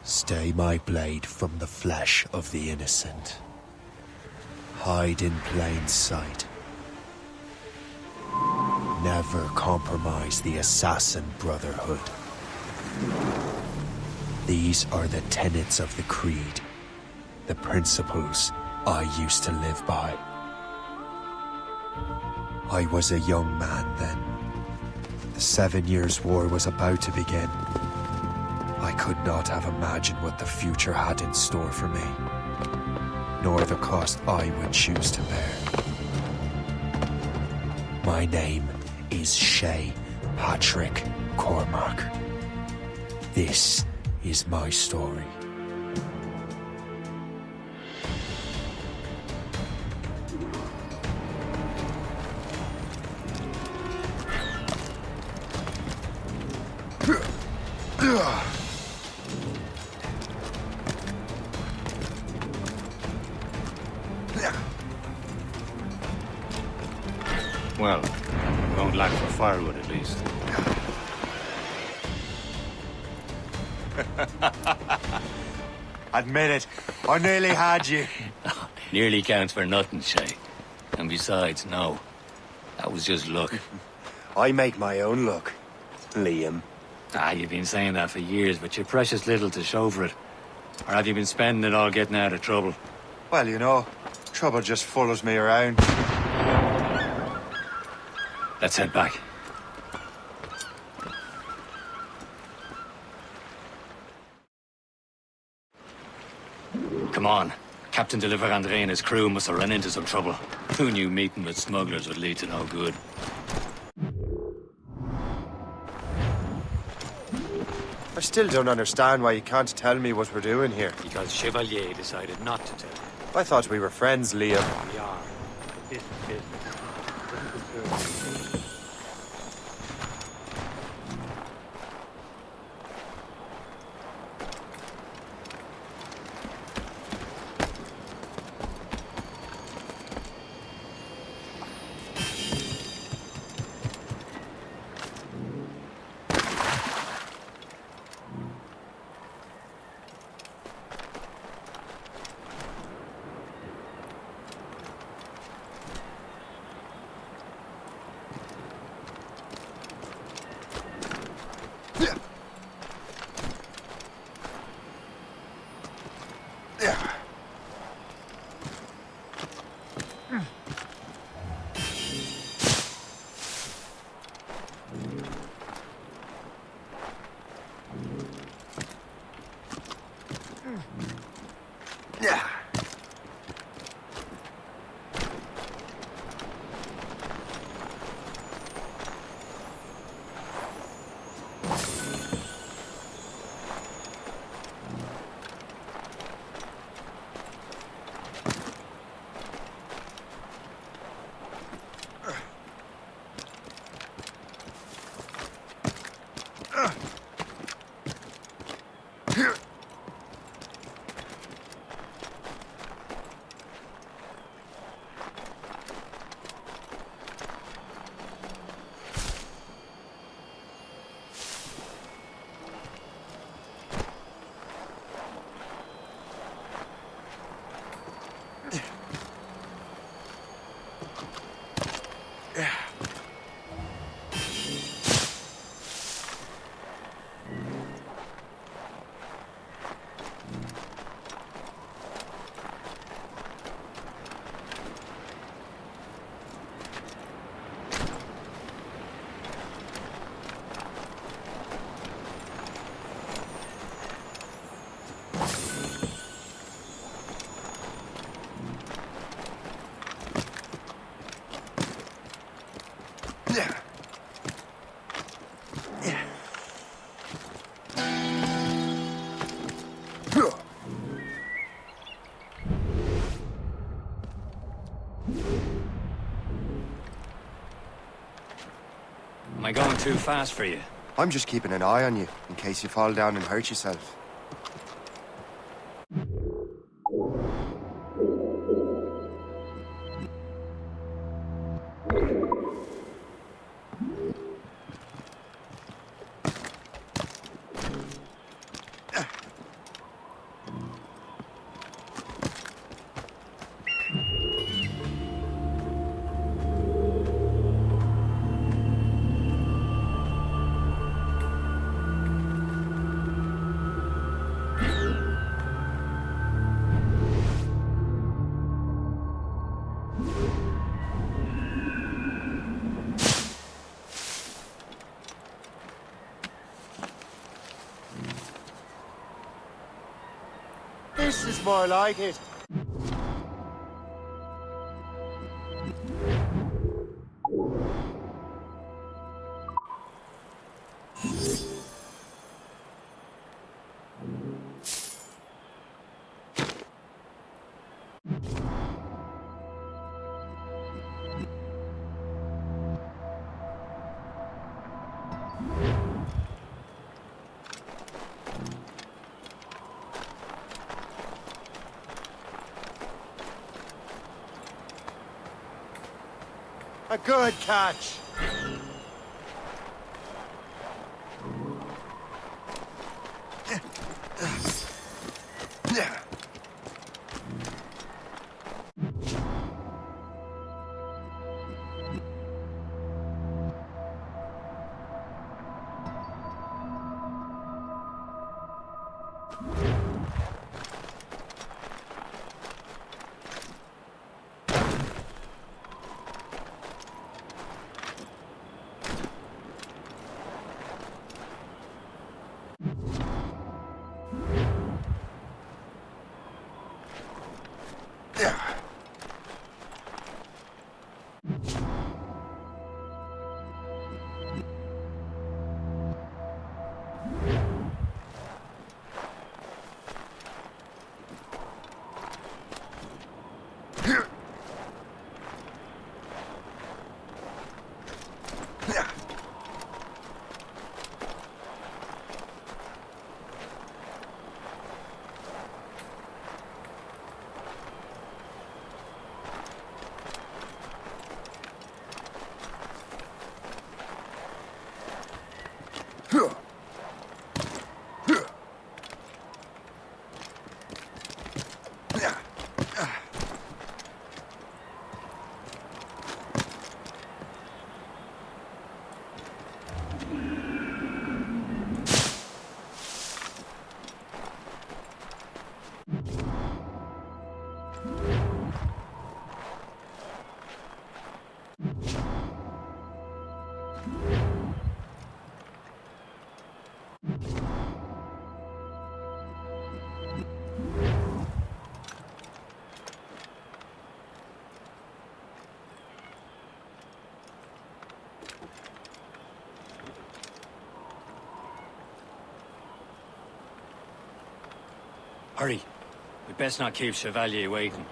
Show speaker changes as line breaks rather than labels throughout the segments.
Stay my blade from the flesh of the innocent. Hide in plain sight. Never compromise the Assassin Brotherhood. These are the tenets of the Creed, the principles I used to live by. I was a young man then. The 7 Years' War was about to begin. I could not have imagined what the future had in store for me, nor the cost I would choose to bear. My name is Shay Patrick Cormac. This is my story.
Well, we won't lack for firewood at least.
Admit it, I nearly had you.
Nearly counts for nothing, Shay. And besides, no. That was just luck.
I make my own luck, Liam.
You've been saying that for years, but you're precious little to show for it. Or have you been spending it all getting out of trouble?
Well, you know, trouble just follows me around.
Let's head back. Come on. Captain de Andre and his crew must have run into some trouble. Who knew meeting with smugglers would lead to no good?
I still don't understand why you can't tell me what we're doing here.
Because Chevalier decided not to tell you.
I thought we were friends, Liam.
We are. But this business doesn't concern you. Am I going too fast for you?
I'm just keeping an eye on you, in case you fall down and hurt yourself. This is more like it. A good catch.
Hurry. We'd best not keep Chevalier waiting.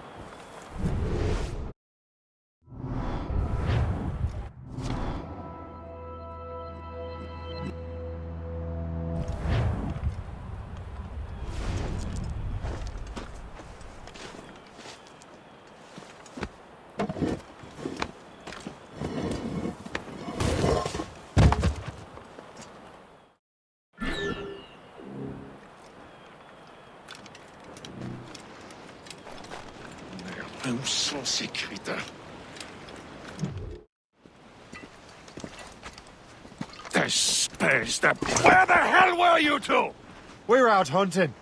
Où sont ces crétins? Where the hell were you two?
We're out hunting.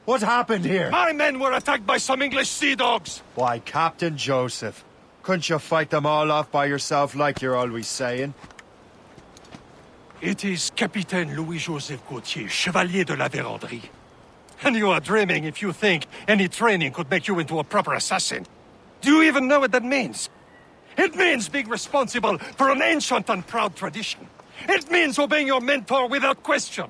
What happened here?
My men were attacked by some English sea dogs.
Why, Captain Joseph. Couldn't you fight them all off by yourself like you're always saying?
It is Capitaine Louis-Joseph Gauthier, Chevalier de la Vérendrye. And you are dreaming if you think any training could make you into a proper assassin. Do you even know what that means? It means being responsible for an ancient and proud tradition. It means obeying your mentor without question.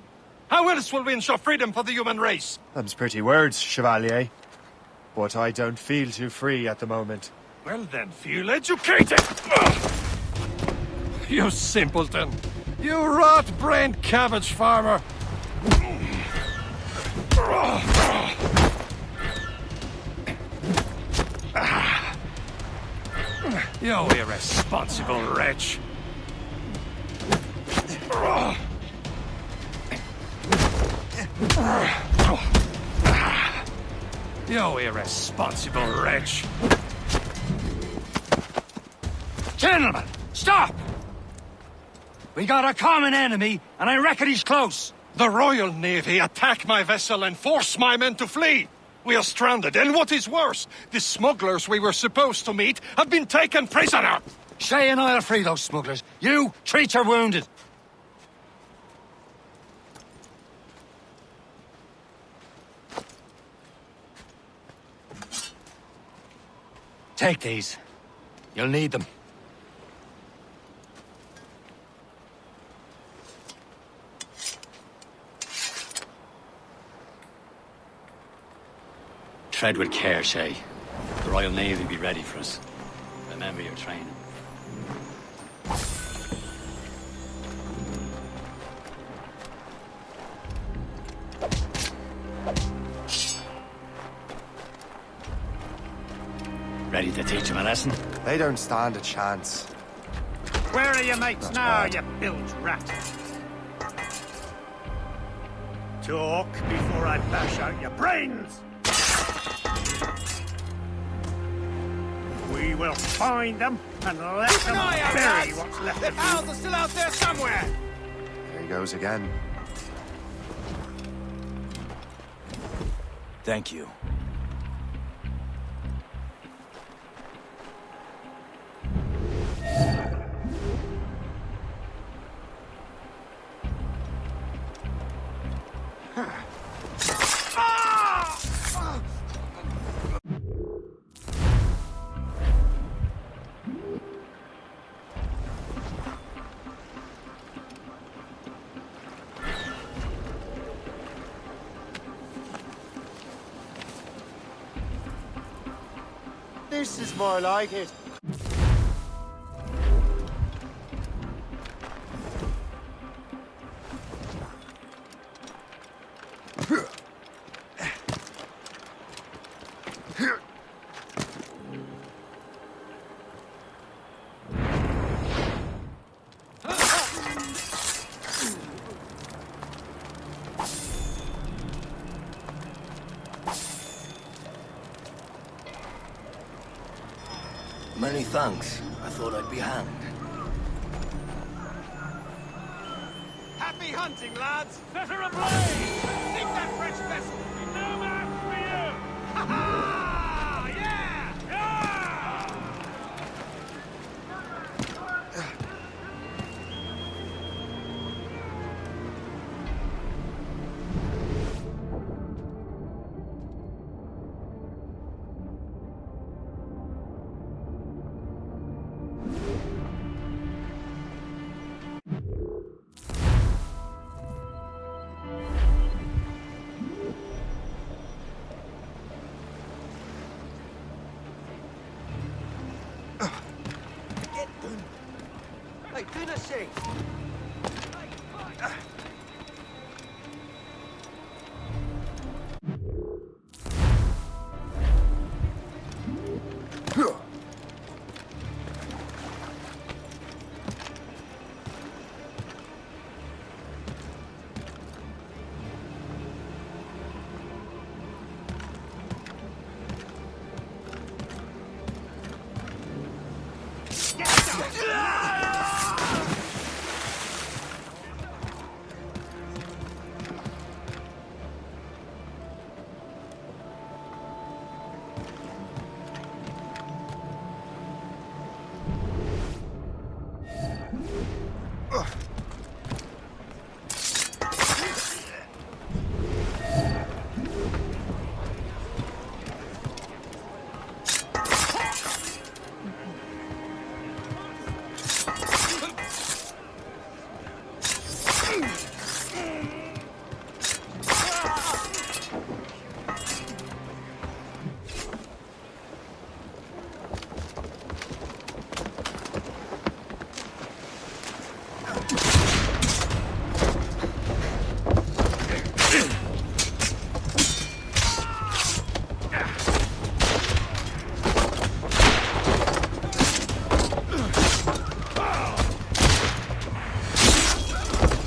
How else will we ensure freedom for the human race?
Them's pretty words, Chevalier. But I don't feel too free at the moment.
Well then, feel educated! Ugh. You simpleton. You rot-brained cabbage farmer. You irresponsible wretch. You irresponsible wretch.
Gentlemen, stop! We got a common enemy, and I reckon he's close.
The Royal Navy attack my vessel and force my men to flee. We are stranded, and what is worse, the smugglers we were supposed to meet have been taken prisoner.
Shay and I'll free those smugglers. You, treat your wounded.
Take these. You'll need them.
Tread with care, Shay. The Royal Navy will be ready for us. Remember your training. Ready to teach him a lesson?
They don't stand a chance.
Where are your mates now, you bilge rat? Talk before I bash out your brains! We will find them and let them bury what's left of you.
Pals are still out there somewhere!
There he goes again.
Thank you.
This is more like it.
Many thanks. I thought I'd be hanged.
Happy hunting, lads! Set her ablaze! Sink that French vessel! No match for you! Ha ha! Yeah! Yeah!
Hey, do the same.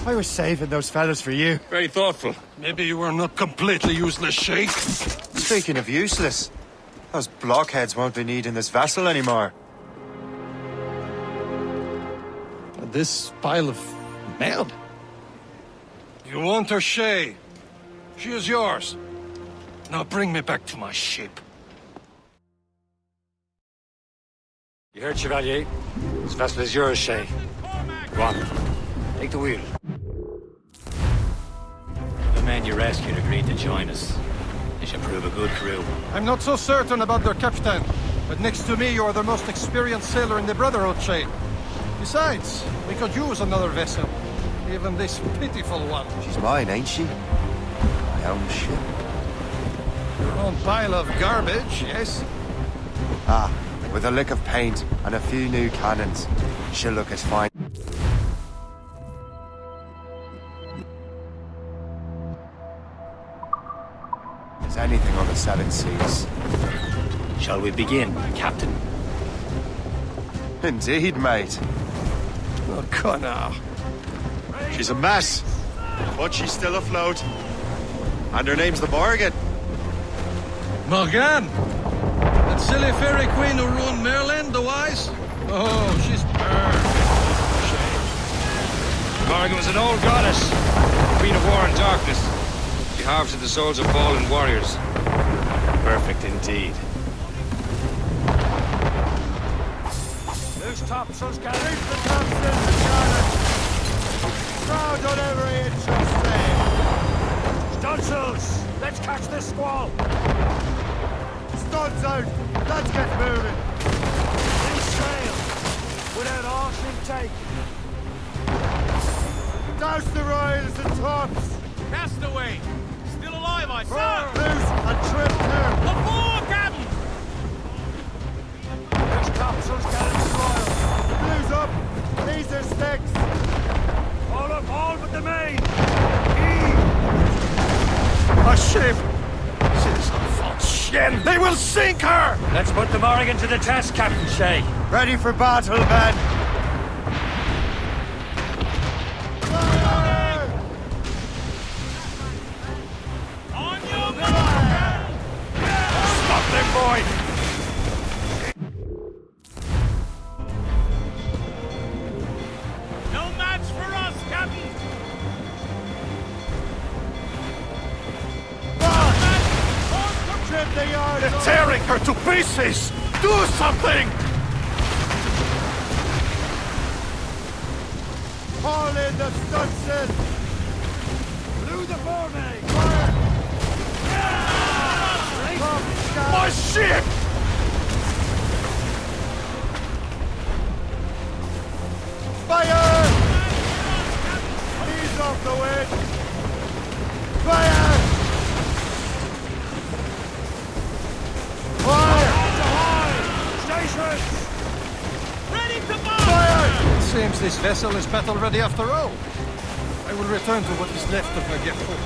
I was saving those fellas for you.
Very thoughtful. Maybe you were not completely useless, Sheikh.
Speaking of useless, those blockheads won't be needing this vessel anymore.
This pile of mail? You want her, Shay? She is yours. Now bring me back to my ship.
You heard, Chevalier? This vessel is yours, Shay. Go on. Take the wheel. The men you rescued agreed to join us. They should prove a good crew.
I'm not so certain about their captain. But next to me, you're the most experienced sailor in the Brotherhood chain. Besides, we could use another vessel. Even this pitiful one.
She's mine, ain't she? My own ship.
Your own pile of garbage, yes?
Ah, with a lick of paint and a few new cannons, she'll look as fine. As anything on the seven seas.
Shall we begin, Captain?
Indeed, mate.
Oh, Connor.
She's a mess, but she's still afloat. And her name's the Morgan.
Morgan! That silly fairy queen who ruined Merlin, the wise? Oh, she's burned. Shame.
Morrigan was an old goddess, queen of war and darkness. She harvested the souls of fallen warriors.
Perfect indeed.
Loose topsails, Gary. Loose the topsails and garnet. Crowd on every inch of sail. Stunsails! Let's catch this squall! Studs out! Let's get moving! In sail! Without arse take! Douse the royals and tops!
Castaway! Still alive, I
Fire! Loose and trim too!
Aboard, Captain!
Loose topsails, gallants royal! Blues up! These are sticks! All up, all but the main!
A ship! Citizen von Shen! They will sink her!
Let's put the Morrigan to the test, Captain Shay.
Ready for battle, men!
On your mark!
Stop them, boy!
No match for us, Captain!
Trim the yards!
They're tearing her to pieces! Do something!
Haul in the stunsail! Blew the foremast! Fire!
My ship!
Fire! Ease off the wind! Fire! Stations!
Ready to
Fire!
It seems this vessel is battle-ready after all. I will return to what is left of her Gertrude.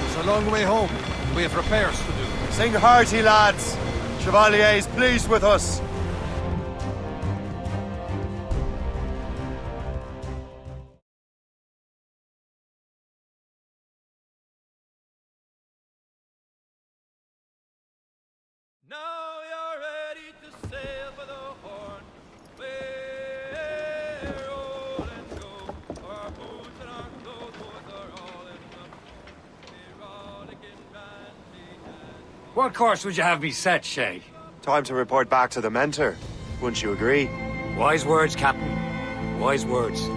It's a long way home. We have repairs to do.
Sing hearty, lads! Chevalier is pleased with us.
Now you're ready to sail for the Horn. We're roll and go. Our boots and our clothes are all in the rollicking bandy dance.
What course would you have me set, Shay?
Time to report back to the mentor. Wouldn't you agree?
Wise words, Captain. Wise words.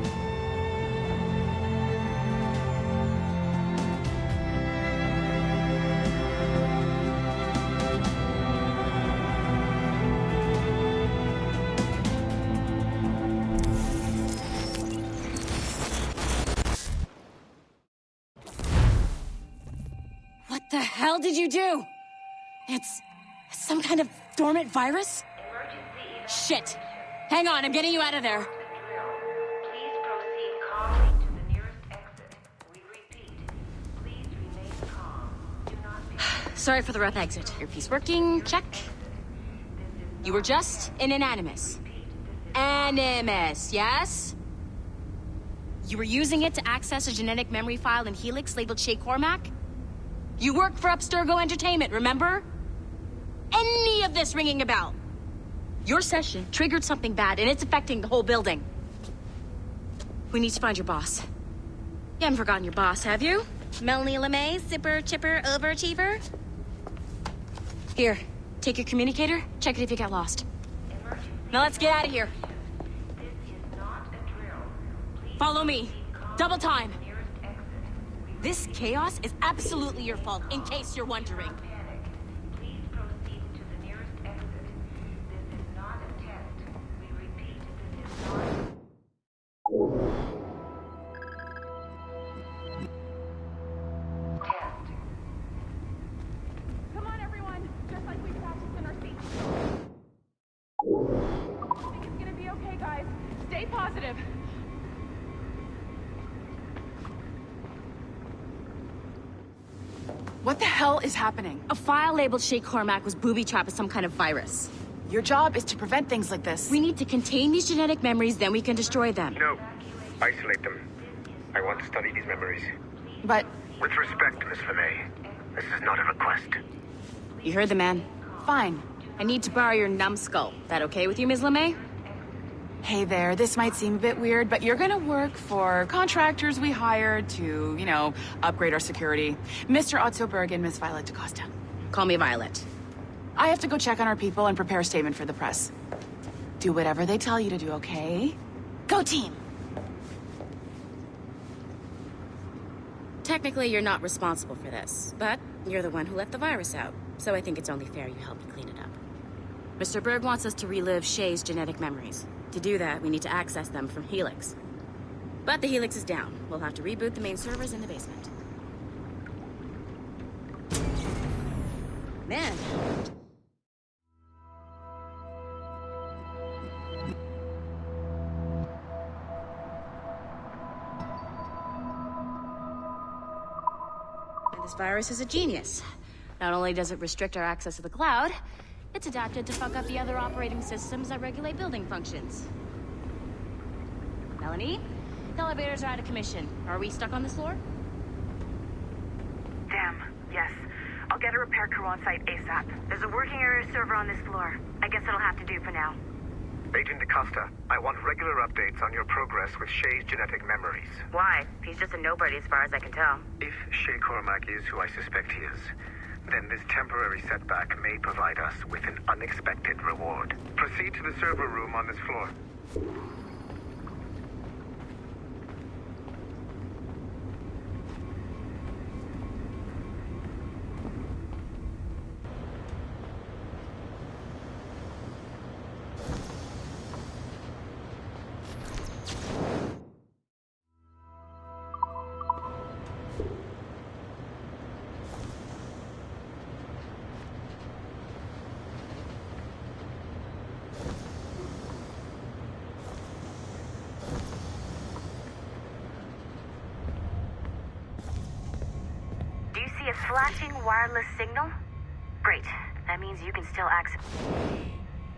What the hell did you do? It's some kind of dormant virus? Shit! Hang on, I'm getting you out of there.
Please proceed calmly to the nearest exit. We repeat, please remain calm. Do not be...
Sorry for the rough exit. Earpiece working, check. You were just in an Animus. Animus, yes? You were using it to access a genetic memory file in Helix labeled Shay Cormac? You work for Abstergo Entertainment, remember? Any of this ringing a bell? Your session triggered something bad, and it's affecting the whole building. We need to find your boss. You haven't forgotten your boss, have you? Melanie LeMay, zipper, chipper, overachiever? Here, take your communicator, check it if you get lost. Now let's get out of here.
This is not a drill. Please
Follow me.
proceed calmly
Double
to
time.
the nearest exit.
This chaos is absolutely your fault, in case you're wondering.
Panic. Please proceed to the nearest exit.
Affirmative.
What the hell is happening?
A file labeled Shay Cormac was booby-trapped with some kind of virus.
Your job is to prevent things like this.
We need to contain these genetic memories, then we can destroy them.
No. Isolate them. I want to study these memories.
But
With respect, Miss LeMay, this is not a request.
You heard the man.
fine.
I need to borrow your numbskull. That okay with you, Ms. LeMay?
Hey there, this might seem a bit weird, but you're gonna work for contractors we hired to, upgrade our security. Mr. Otto Berg and Miss Violet DaCosta.
Call me Violet.
I have to go check on our people and prepare a statement for the press. Do whatever they tell you to do, okay? Go team!
Technically, you're not responsible for this, but you're the one who let the virus out, so I think it's only fair you help me clean it up. Mr. Berg wants us to relive Shay's genetic memories. To do that, we need to access them from Helix. But the Helix is down. We'll have to reboot the main servers in the basement. Man. This virus is a genius. Not only does it restrict our access to the cloud, it's adapted to fuck up the other operating systems that regulate building functions. Melanie? The elevators are out of commission. Are we stuck on this floor?
Damn, yes. I'll get a repair crew on site ASAP. There's a working area server on this floor. I guess it'll have to do for now.
Agent DaCosta, I want regular updates on your progress with Shay's genetic memories.
Why? He's just a nobody as far as I can tell.
If Shay Cormac is who I suspect he is, then this temporary setback may provide us with an unexpected reward. Proceed to the server room on this floor.
Do you see a flashing wireless signal? Great. That means you can still access...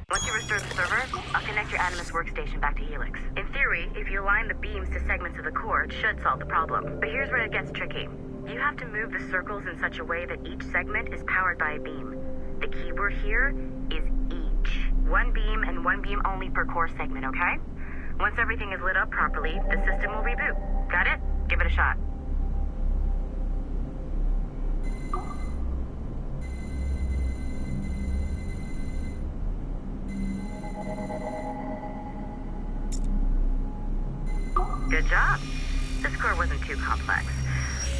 Once you restore the server, I'll connect your Animus workstation back to Helix. In theory, if you align the beams to segments of the core, it should solve the problem. But here's where it gets tricky. You have to move the circles in such a way that each segment is powered by a beam. The keyword here is each. One beam and one beam only per core segment, okay? Once everything is lit up properly, the system will reboot. Got it? Give it a shot. Good job. This core wasn't too complex.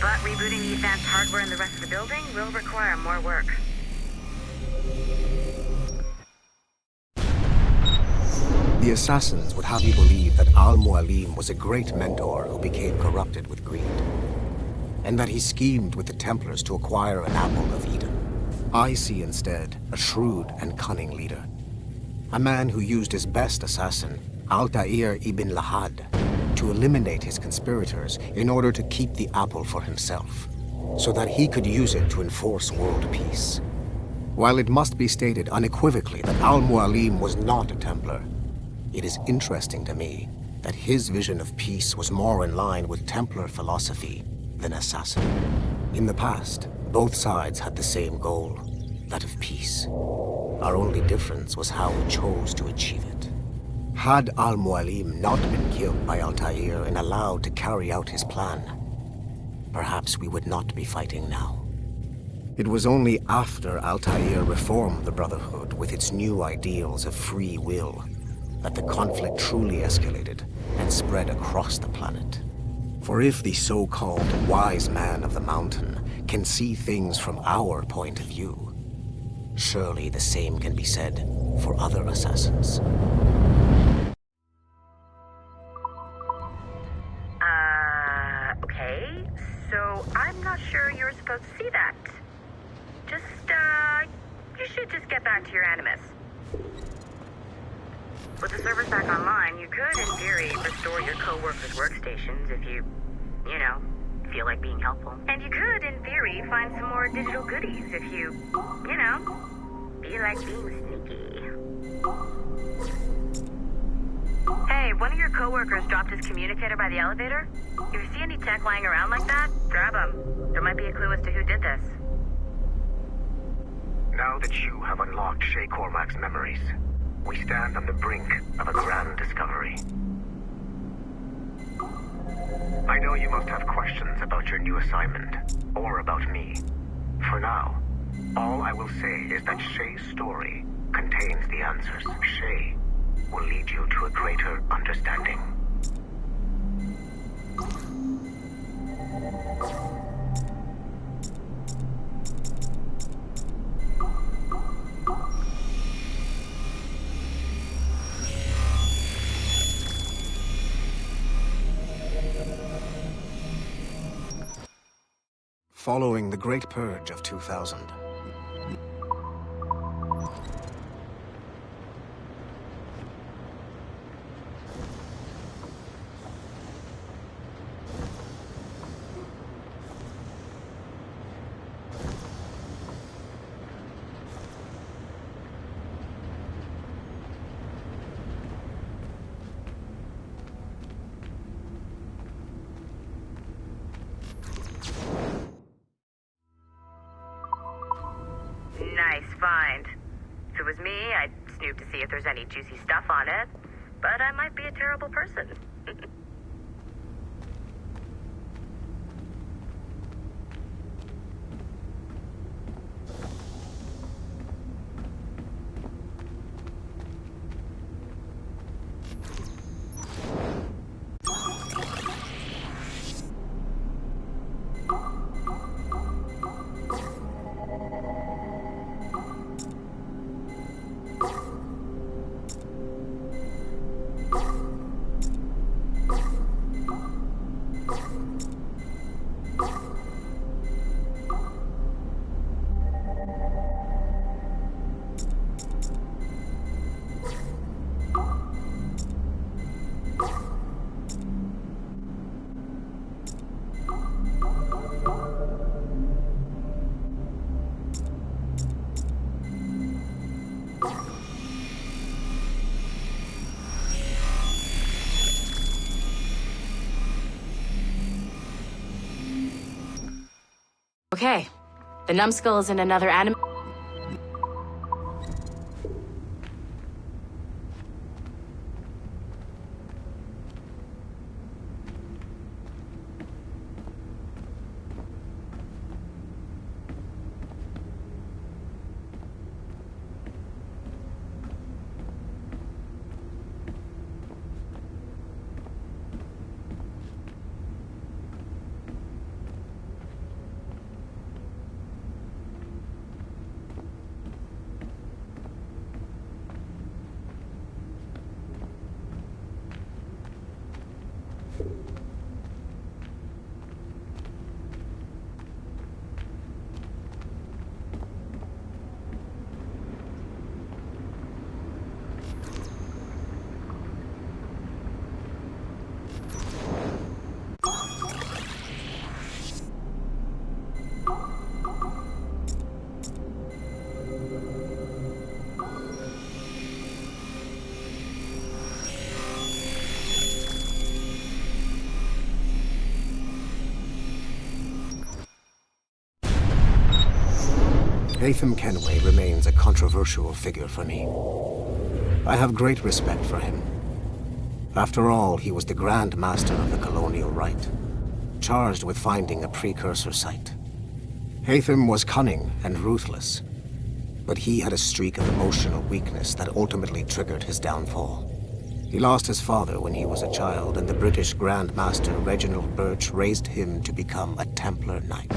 But rebooting the advanced hardware in the rest of the building will require more work.
The assassins would have you believe that Al-Mualim was a great mentor who became corrupted with greed, and that he schemed with the Templars to acquire an apple of Eden. I see instead a shrewd and cunning leader, a man who used his best assassin, Altair ibn Lahad, to eliminate his conspirators in order to keep the apple for himself, so that he could use it to enforce world peace. While it must be stated unequivocally that Al-Mualim was not a Templar, it is interesting to me that his vision of peace was more in line with Templar philosophy than assassin. In the past, both sides had the same goal, that of peace. Our only difference was how we chose to achieve it. Had Al-Mualim not been killed by Altair and allowed to carry out his plan, perhaps we would not be fighting now. It was only after Altair reformed the Brotherhood with its new ideals of free will that the conflict truly escalated and spread across the planet. For if the so-called wise man of the mountain can see things from our point of view, surely the same can be said for other assassins.
Okay. So I'm not sure you're supposed to see that. You should just get back to your Animus. With the servers back online, you could, in theory, restore your co-workers' workstations if you feel like being helpful. And you could, in theory, find some more digital goodies if you feel like being sneaky. Hey, one of your co-workers dropped his communicator by the elevator. If you see any tech lying around like that, grab them. There might be a clue as to who did this.
Now that you have unlocked Shay Cormac's memories, we stand on the brink of a grand discovery. I know you must have questions about your new assignment, or about me. For now, all I will say is that Shay's story contains the answers. Shay will lead you to a greater understanding.
Following the Great Purge of 2000,
Nice find. If it was me, I'd snoop to see if there's any juicy stuff on it. But I might be a terrible person.
Okay, the numbskull is in another anim-
Haytham Kenway remains a controversial figure for me. I have great respect for him. After all, he was the Grand Master of the Colonial Rite, charged with finding a precursor site. Haytham was cunning and ruthless, but he had a streak of emotional weakness that ultimately triggered his downfall. He lost his father when he was a child, and the British Grand Master Reginald Birch raised him to become a Templar Knight.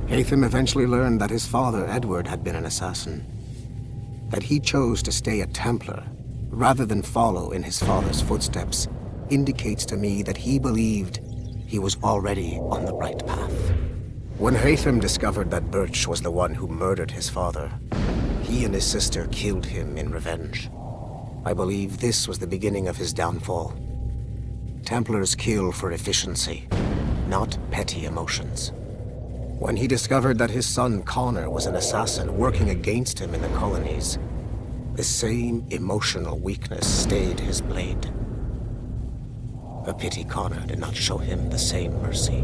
Haytham eventually learned that his father, Edward, had been an assassin. That he chose to stay a Templar, rather than follow in his father's footsteps, indicates to me that he believed he was already on the right path. When Haytham discovered that Birch was the one who murdered his father, he and his sister killed him in revenge. I believe this was the beginning of his downfall. Templars kill for efficiency, not petty emotions. When he discovered that his son Connor was an assassin working against him in the colonies, the same emotional weakness stayed his blade. A pity Connor did not show him the same mercy.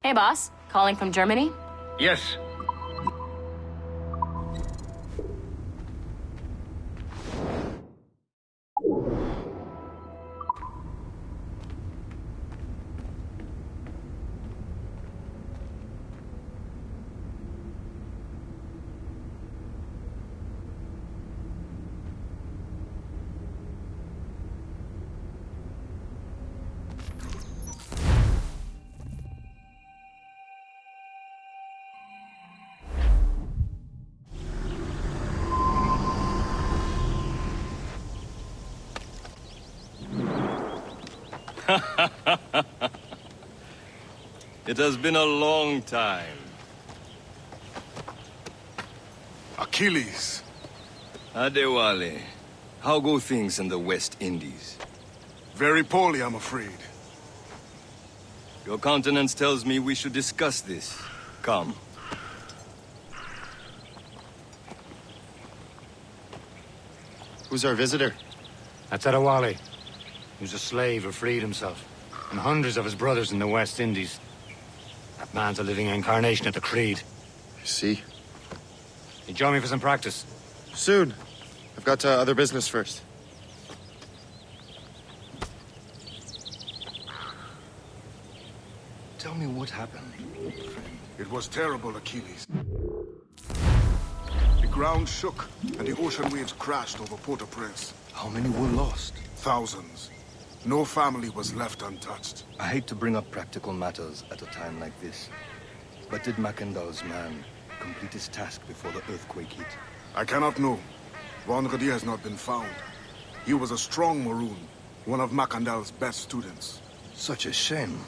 Hey, boss. Calling from Germany?
Yes.
It has been a long time.
Achilles.
Adewale, how go things in the West Indies?
Very poorly, I'm afraid.
Your countenance tells me we should discuss this. Come.
Who's our visitor?
That's Adewale. He was a slave who freed himself. And hundreds of his brothers in the West Indies. That man's a living incarnation of the Creed.
See?
You join me for some practice?
Soon. I've got other business first.
Tell me what happened.
It was terrible, Achilles. The ground shook, and the ocean waves crashed over Port-au-Prince.
How many were lost?
Thousands. No family was left untouched.
I hate to bring up practical matters at a time like this. But did Mackandal's man complete his task before the earthquake hit?
I cannot know. Vendredi has not been found. He was a strong Maroon, one of Mackandal's best students.
Such a shame.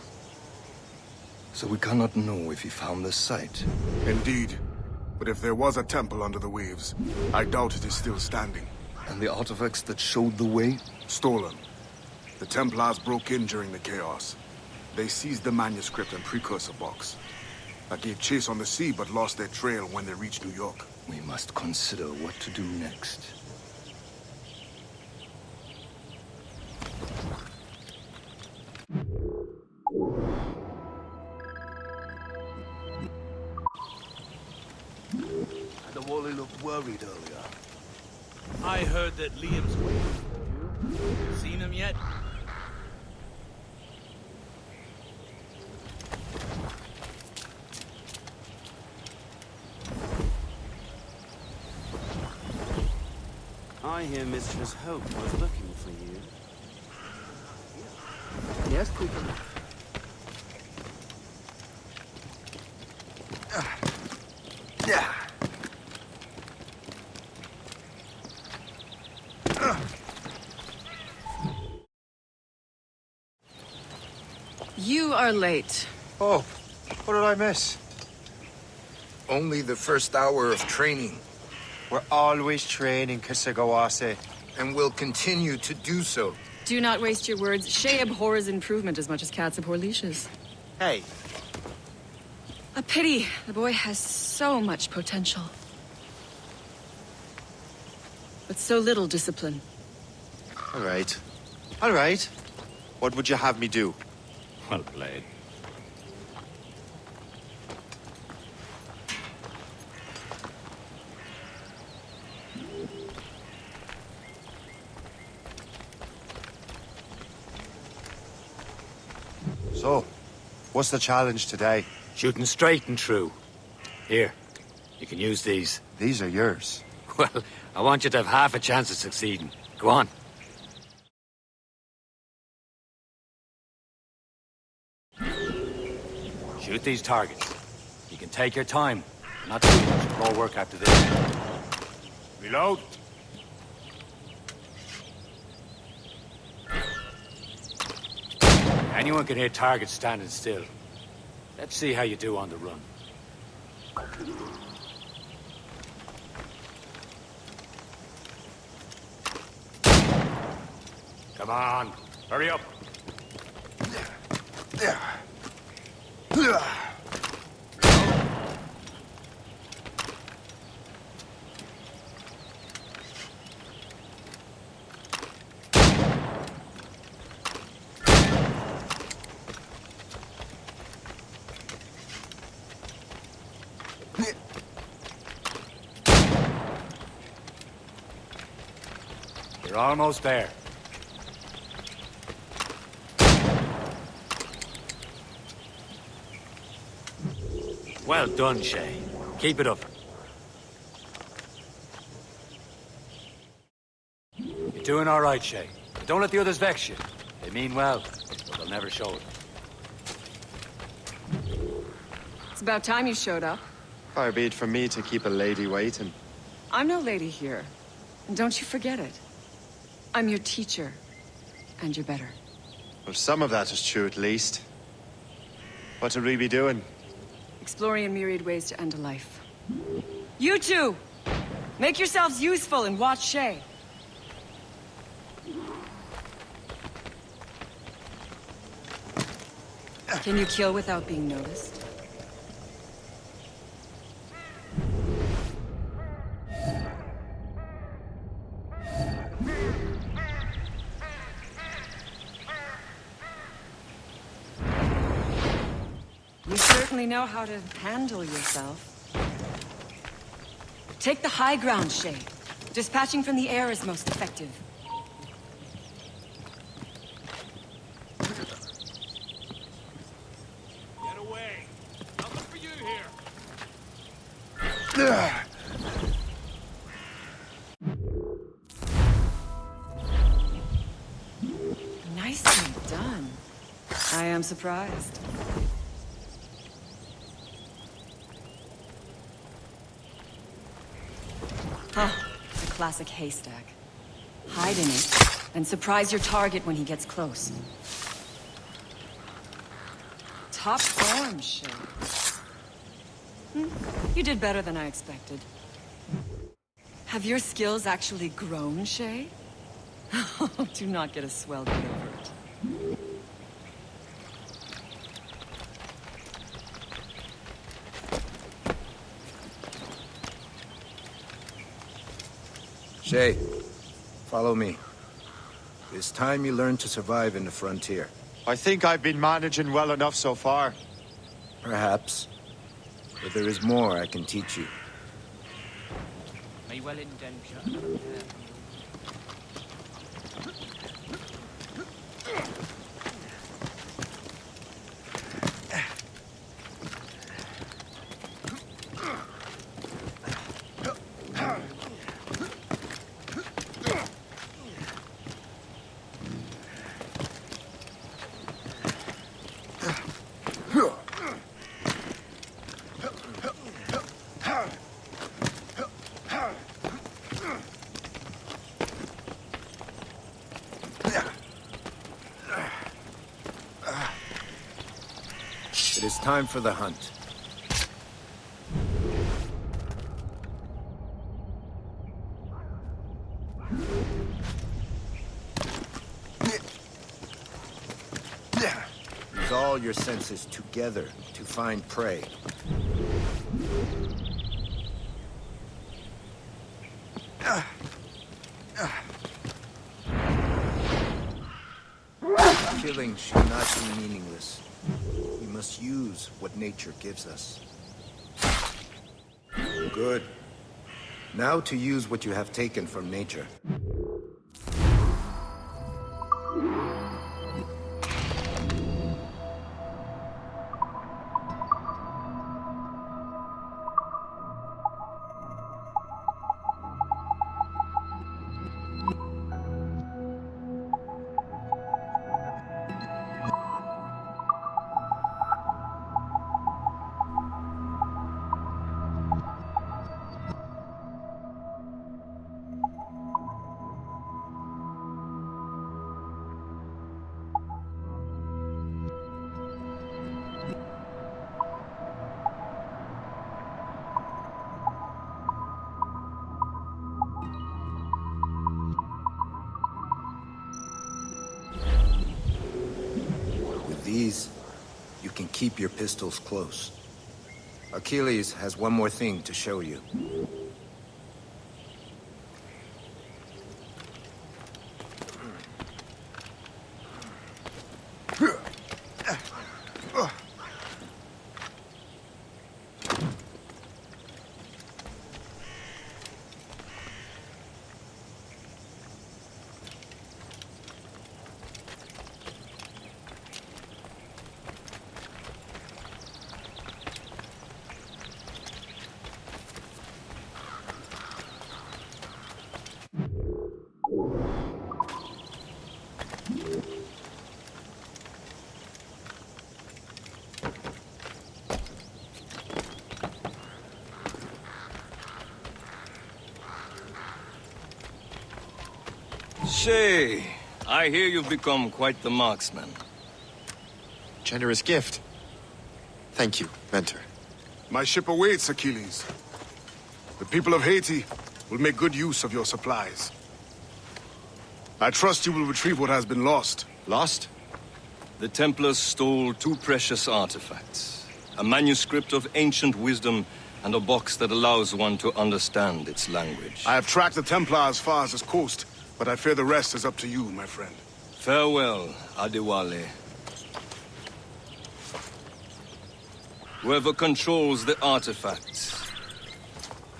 So we cannot know if he found the site.
Indeed. But if there was a temple under the waves, I doubt it is still standing.
And the artifacts that showed the way?
Stolen. The Templars broke in during the chaos. They seized the manuscript and precursor box. I gave chase on the sea, but lost their trail when they reached New York.
We must consider what to do next.
Adewale looked worried earlier.
I heard that Liam's waiting for you. Seen him yet?
I hear Mistress Hope was looking for you.
Yes, quick enough.
You are late.
Oh,
What did I miss?
Only the first hour of training.
We're always training, Kisagawase.
And will continue to do so.
Do not waste your words. Shay abhors improvement as much as cats abhor leashes.
Hey.
A pity. The boy has so much potential. But so little discipline.
All right. All right. What would you have me do?
Well played.
So, what's the challenge today?
Shooting straight and true. Here, you can use these.
These are yours.
Well, I want you to have half a chance of succeeding. Go on. Shoot these targets. You can take your time. Not too much more work after this. Reload. Anyone can hit targets standing still. Let's see how you do on the run. Come on, hurry up. You're almost there. Well done, Shay. Keep it up. You're doing all right, Shay. But don't let the others vex you. They mean well, but they'll never show it.
It's about time you showed up.
Far be it from me to keep a lady waiting.
I'm no lady here. And don't you forget it. I'm your teacher. And you're better.
Well, some of that is true at least. What would we be doing?
Exploring a myriad ways to end a life. You two! Make yourselves useful and watch Shay. Can you kill without being noticed? You certainly know how to handle yourself. Take the high ground, Shay. Dispatching from the air is most effective.
Get away. Nothing for you here.
Nicely done. I am surprised. Huh. A classic haystack. Hide in it, and surprise your target when he gets close. Top form, Shay. You did better than I expected. Have your skills actually grown, Shay? Do not get a swell get over it.
Shay, follow me. It's time you learn to survive in the frontier.
I think I've been managing well enough so far.
Perhaps. But there is more I can teach you.
May well indenture.
is time for the hunt. Use all your senses together to find prey. Killing should not be meaningless. We must use what nature gives us. Good. Now to use what you have taken from nature. These, you can keep your pistols close. Achilles has one more thing to show you.
Shay, I hear you've become quite the marksman.
Generous gift. Thank you, Mentor.
My ship awaits, Achilles. The people of Haiti will make good use of your supplies. I trust you will retrieve what has been lost.
Lost?
The Templars stole 2 precious artifacts. A manuscript of ancient wisdom and a box that allows one to understand its language.
I have tracked the Templar as far as this coast, but I fear the rest is up to you, my friend.
Farewell, Adewale. Whoever controls the artifacts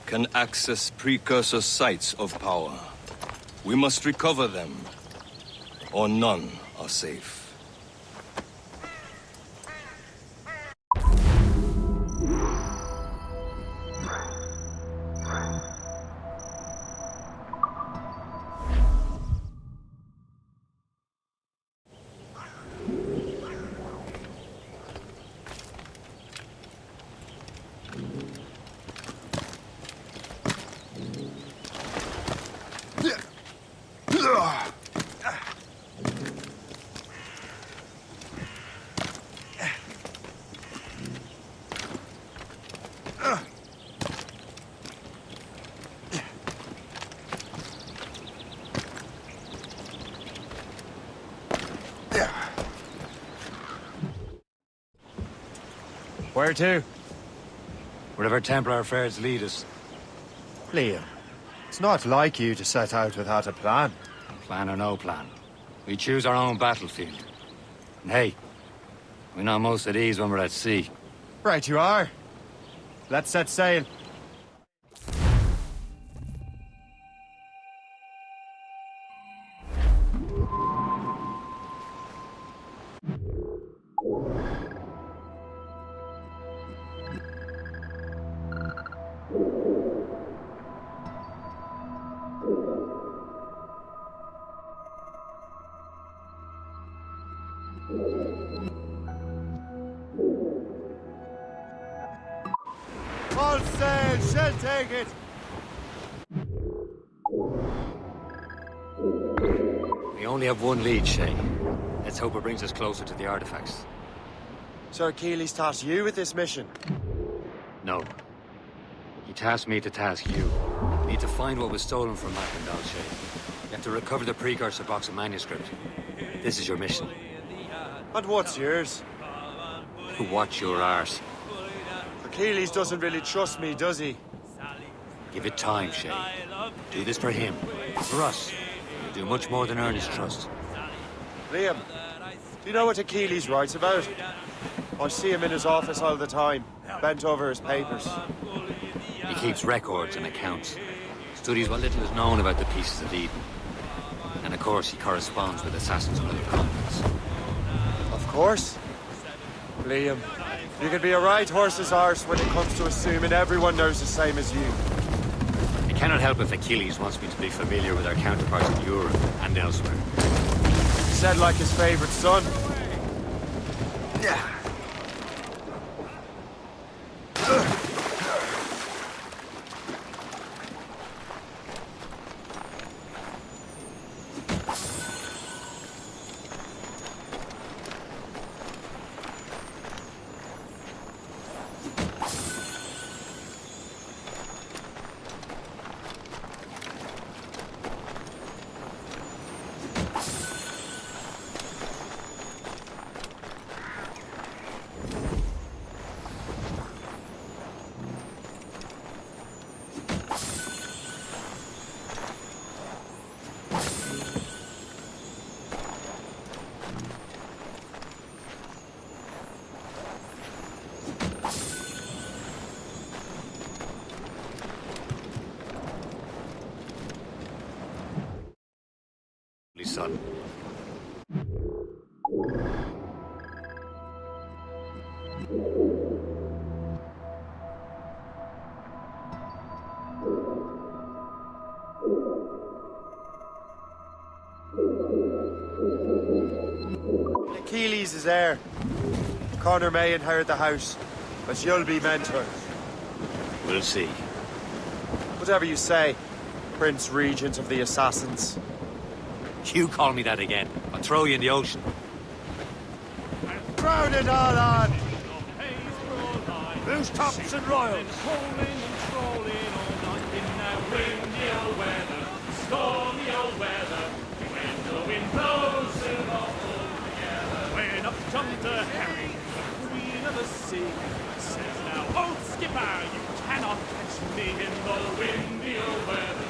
can access precursor sites of power. We must recover them, or none are safe.
Where to? Wherever Templar affairs lead us.
Liam, it's not like you to set out without a plan.
Plan or no plan. We choose our own battlefield. And hey, we know most of these when we're at sea.
Right you are. Let's set sail. All sail, shall take it.
We only have one lead, Shay. Let's hope it brings us closer to the artifacts.
Sir Achilles tasked you with this mission?
No. He tasked me to task you. You need to find what was stolen from Mackandal, Shay. You have to recover the precursor box of manuscript. This is your mission.
And what's yours?
Watch your arse.
Achilles doesn't really trust me, does he?
Give it time, Shay. Do this for him. For us. You'll do much more than earn his trust.
Liam, do you know what Achilles writes about? I see him in his office all the time, bent over his papers.
He keeps records and accounts. Studies what little is known about the pieces of Eden. And of course, he corresponds with assassins of other continents.
Of course. Liam, you can be a right horse's arse when it comes to assuming everyone knows the same as you.
I cannot help if Achilles wants me to be familiar with our counterparts in Europe and elsewhere.
He said like his favorite son. Yeah.
Son.
Achilles is heir. Connor may inherit the house, but you'll be mentor.
We'll see.
Whatever you say, Prince Regent of the Assassins.
You call me that again, I'll throw you in the ocean.
Drown it all on!
Loose tops and royals. Rolling and trolling all night in that windy old weather, stormy old weather. When the wind blows, we'll all hold together. When up jumped a Harry, the queen of the sea, says now, old skipper, you cannot catch me in the windy old weather,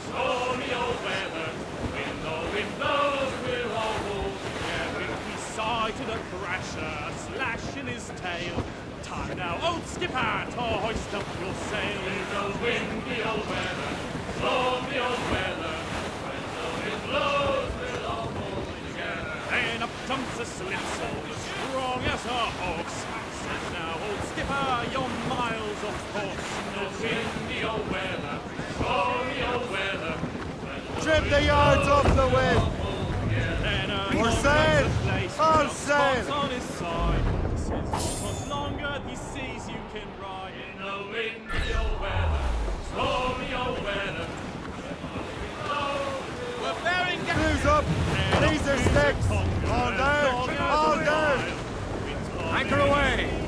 stormy old weather. When the wind blows, we'll all hold together. He sighted a thrasher, a slash in his tail. Time now, old skipper, to hoist up your sail. In the windy old weather, stormy old weather. When the wind blows, we'll all hold together. Then up jumps a slipsail, strong as a horse. Says now, old skipper, you're miles off course. In the windy old weather, stormy old weather.
Trim the yards off the wind! Or sail! All sail!
On his side. Says much longer he sees you can ride in the windy old weather, stormy old weather. We're bearing
Crews up! These are sticks! All down! All down!
Anchor away!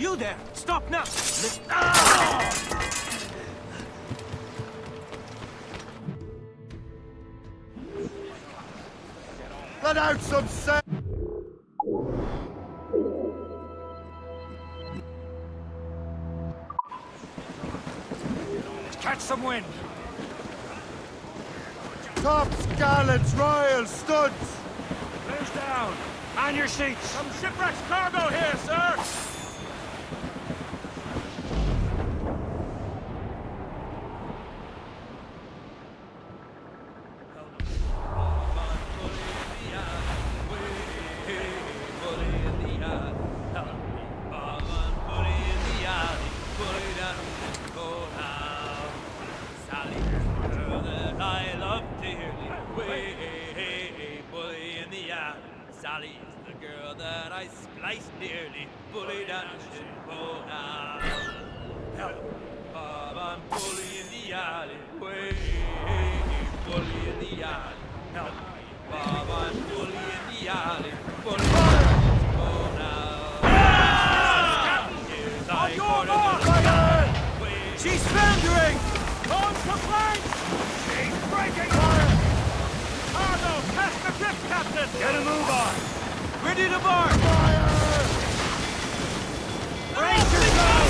You there! Stop now!
Let out some sense!
Catch some wind!
Tops, gallants, royals, studs!
Clears down! On your seats! Some shipwreck's cargo here, sir!
Sally is the girl that I spliced dearly, bullied and shitbone out. Help, Bob, I'm bully in the alley. Way, bully in the alley. Help me, Bob, I'm bully in the alley. Bully and shitbone out. Here's I quarter the
She's foundering! On to flanks! She's breaking fire! Cargo, catch the grip, Captain! Get a move on! Ready to bar! Fire! Brace yourself!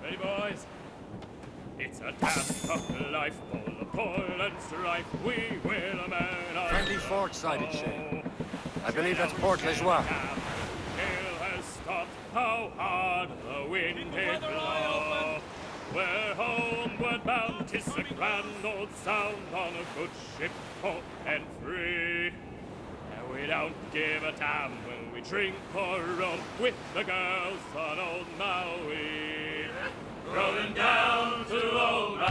Ready, boys? It's a damn tough life, full of toil and strife. We will a man of
Friendly fort sighted, Shay. I believe that's Port Lejoie.
Gale has stopped. How hard the wind did blow. We're homeward bound. 'Tis a grand old sound on a good ship, home and free. And we don't give a damn when we drink or rum with the girls on old Maui. Rolling down to old Maui.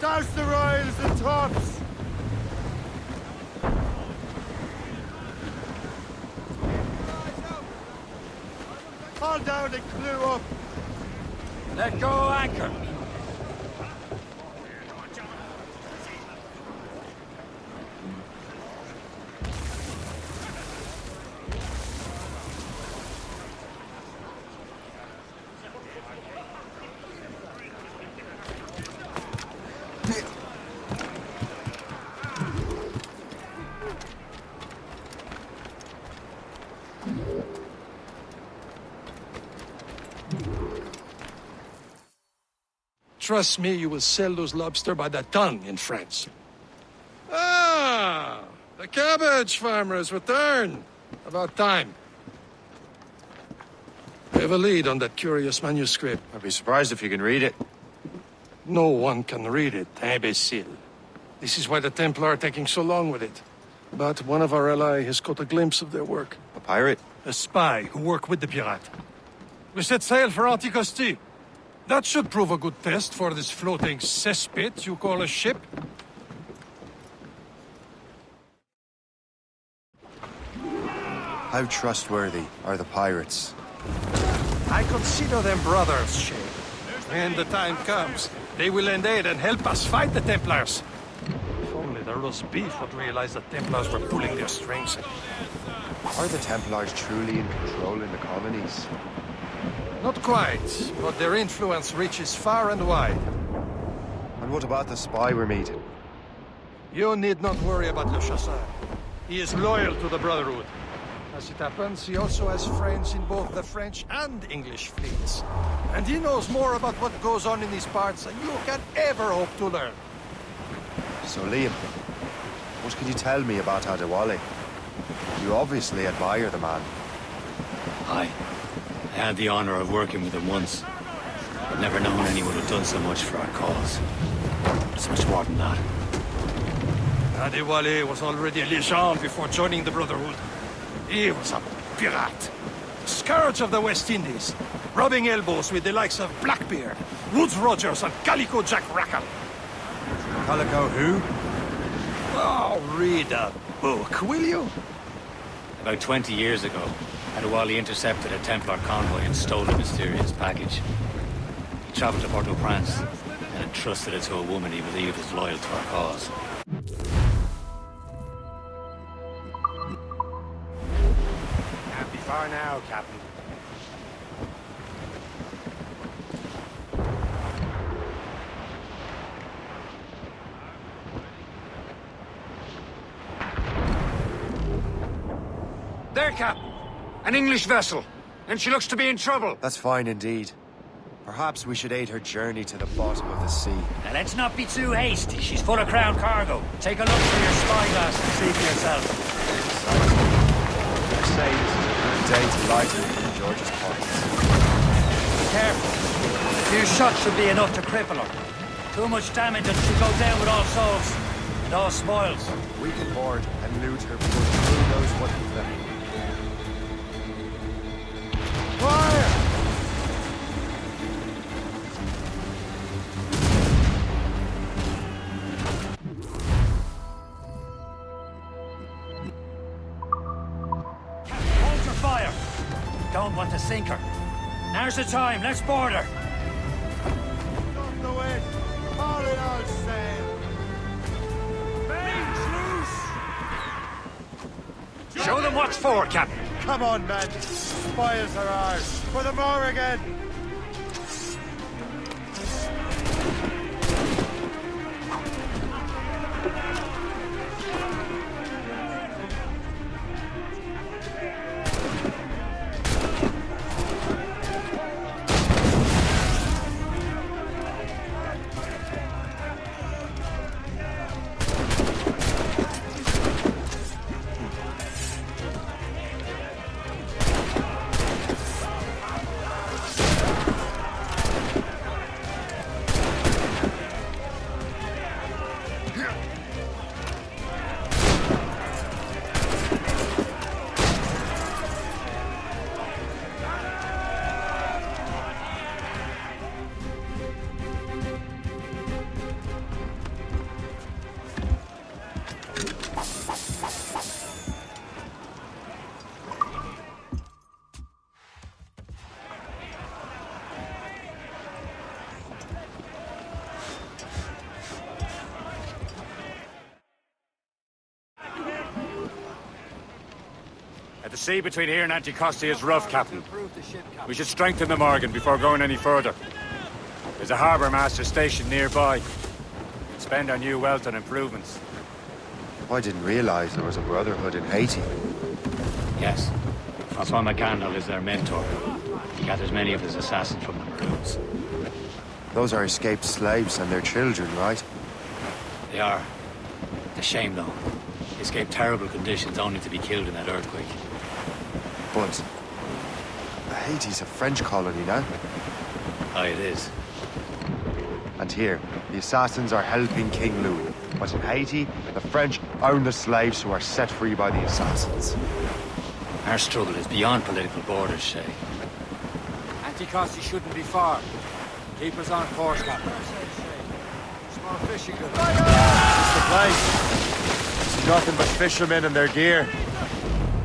Douse the royals and tops! Haul down and clew up!
Let go anchor!
Trust me, you will sell those lobster by the ton in France. Ah, the cabbage farmer has returned. About time. We have a lead on that curious manuscript.
I'd be surprised if you can read it.
No one can read it, imbecile. This is why the Templar are taking so long with it. But one of our allies has caught a glimpse of their work.
A pirate?
A spy who worked with the pirate. We set sail for Anticosti. That should prove a good test for this floating cesspit you call a ship.
How trustworthy are the pirates?
I consider them brothers, Shay. When the time comes, they will lend aid and help us fight the Templars. If only the roast beef would realize the Templars were pulling their strings.
Are the Templars truly in control in the colonies?
Not quite, but their influence reaches far and wide.
And what about the spy we're meeting?
You need not worry about Le Chasseur. He is loyal to the Brotherhood. As it happens, he also has friends in both the French and English fleets. And he knows more about what goes on in these parts than you can ever hope to learn.
So, Liam, what can you tell me about Adewale? You obviously admire the man.
Aye. I had the honor of working with him once. I've never known anyone who'd done so much for our cause. It's much more than that.
Adewale was already a legend before joining the Brotherhood. He was a pirate. Scourge of the West Indies, rubbing elbows with the likes of Blackbeard, Woodes Rogers, and Calico Jack Rackham.
Calico who?
Oh, read a book, will you?
About 20 years ago, Adewale intercepted a Templar convoy and stole a mysterious package. He traveled to Port-au-Prince and entrusted it to a woman he believed was loyal to our cause.
Can't be far now, Captain.
There, Captain! An English vessel, and she looks to be in trouble.
That's fine indeed. Perhaps we should aid her journey to the bottom of the sea.
Now let's not be too hasty. She's full of crown cargo. Take a look through your spyglass and see for yourself.
I say this is a good day to lighten King George's points.
Be careful. A few shots should be enough to cripple her. Too much damage and she'll go down with all souls. And all spoils.
We can board and loot her before the crew knows what we've left. Fire!
Hold your fire. Don't want to sink her. Now's the time. Let's board her.
Stop the wind. All in all sail.
Show them what's for, Captain.
Come on, men. Spoils are ours. For the more again.
The sea between here and Anticosti is rough, Captain. We should strengthen the Morgan before going any further. There's a harbour master stationed nearby. We can spend our new wealth on improvements.
I didn't realize there was a brotherhood in Haiti.
Yes. Francois McCandle is their mentor. He gathers many of his assassins from the Maroons.
Those are escaped slaves and their children, right?
They are. It's a shame, though. They escaped terrible conditions only to be killed in that earthquake.
But Haiti's a French colony now.
Aye, it is.
And here, the assassins are helping King Louis. But in Haiti, the French own the slaves who are set free by the assassins.
Our struggle is beyond political borders, Shay.
Anticosti shouldn't be far. Keep us on course, Captain. Small fishing good.
It's the place. It's nothing but fishermen and their gear.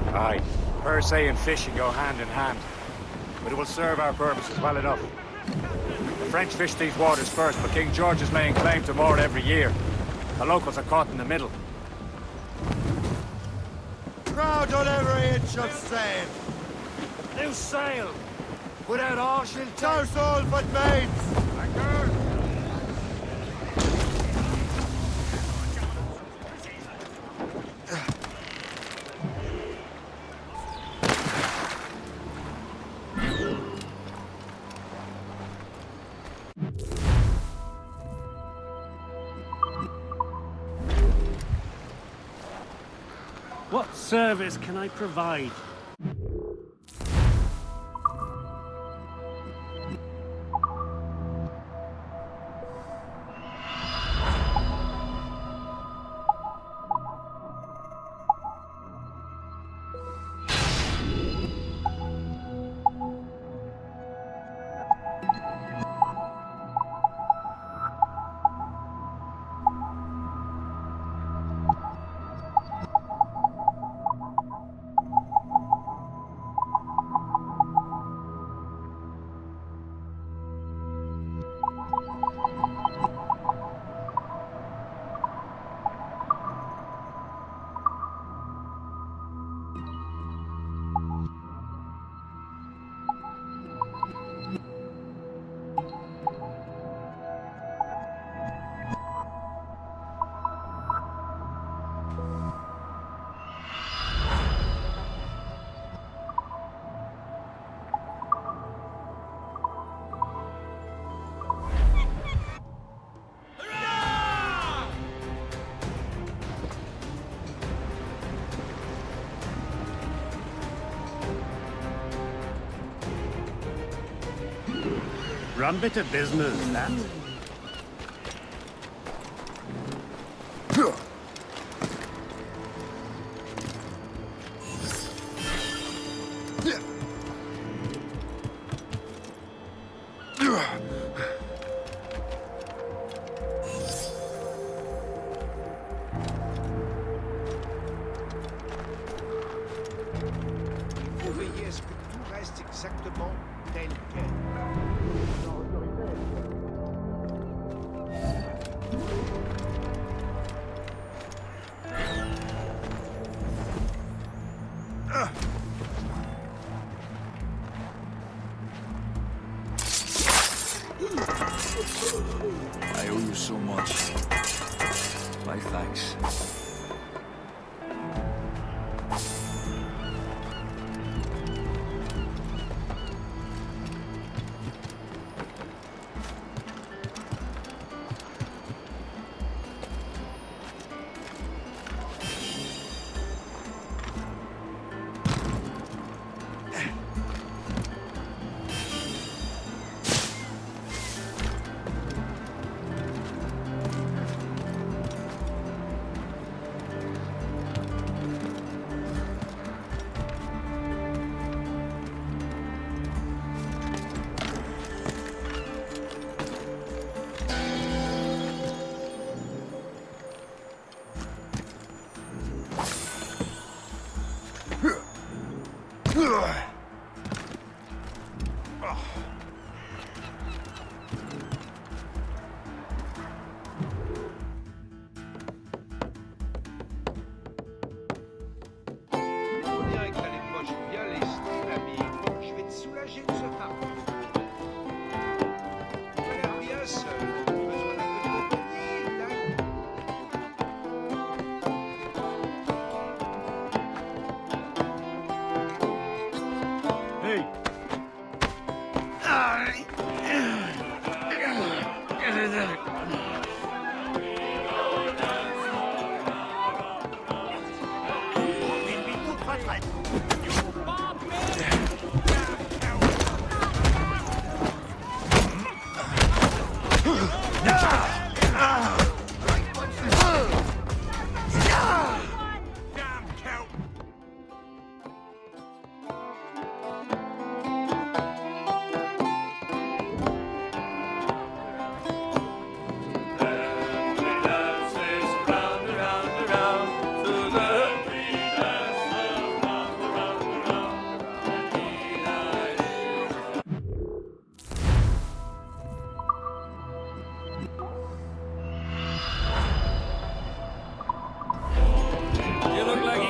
Aye. Per se and fishing go hand in hand. But it will serve our purposes well enough. The French fish these waters first, but King George is laying claim to more every year. The locals are caught in the middle.
Crowd on every inch of sail. Loose sail. Without all she'll toast all but mates.
What service can I provide? Rum bit of business, that.
Faut veiller à ce que tout reste exactement tel quel.
I owe you so much. My thanks.
On dirait que t'as les poches bien lestées, l'ami. Je vais te soulager de ce fardeau. Tu as l'air bien seul. Besoin d'un peu de compagnie, Doug?
Hey!
You look like he...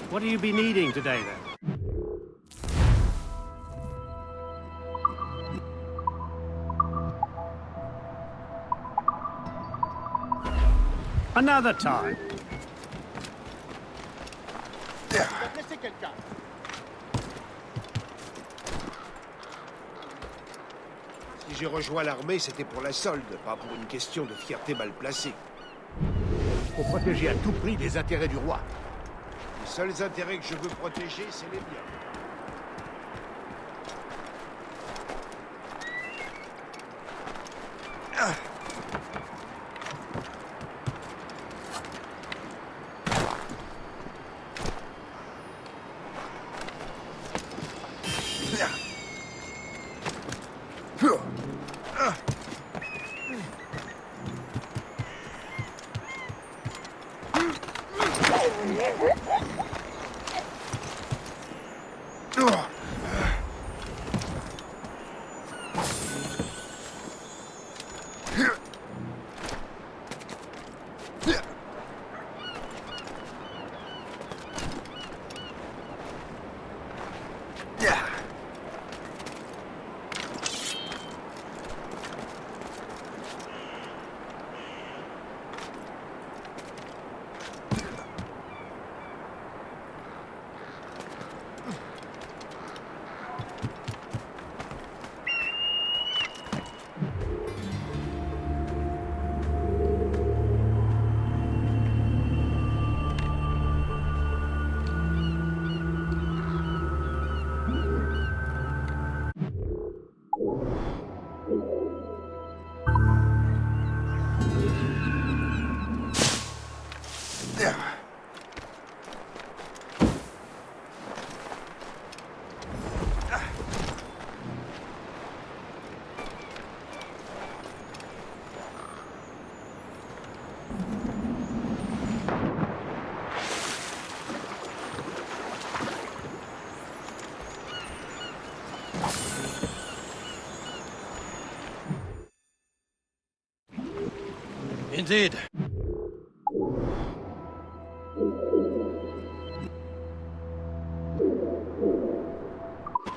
What do you be needing today, then? Another time.
Laissez quelqu'un. Si j'ai rejoint l'armée, c'était pour la solde, pas pour une question de fierté mal placée. Faut protéger à tout prix les intérêts du roi. Les seuls intérêts que je veux protéger, c'est les miens.
Indeed.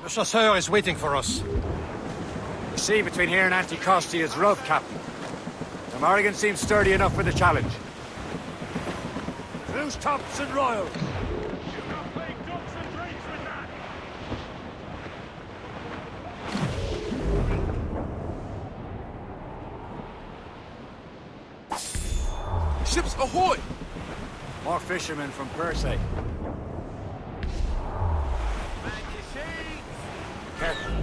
The chasseur is waiting for us.
The sea between here and Anticosti is rough, Captain. The Morrigan seems sturdy enough for the challenge.
Loose tops and royals.
Ships ahoy!
More fishermen from Persay. Careful.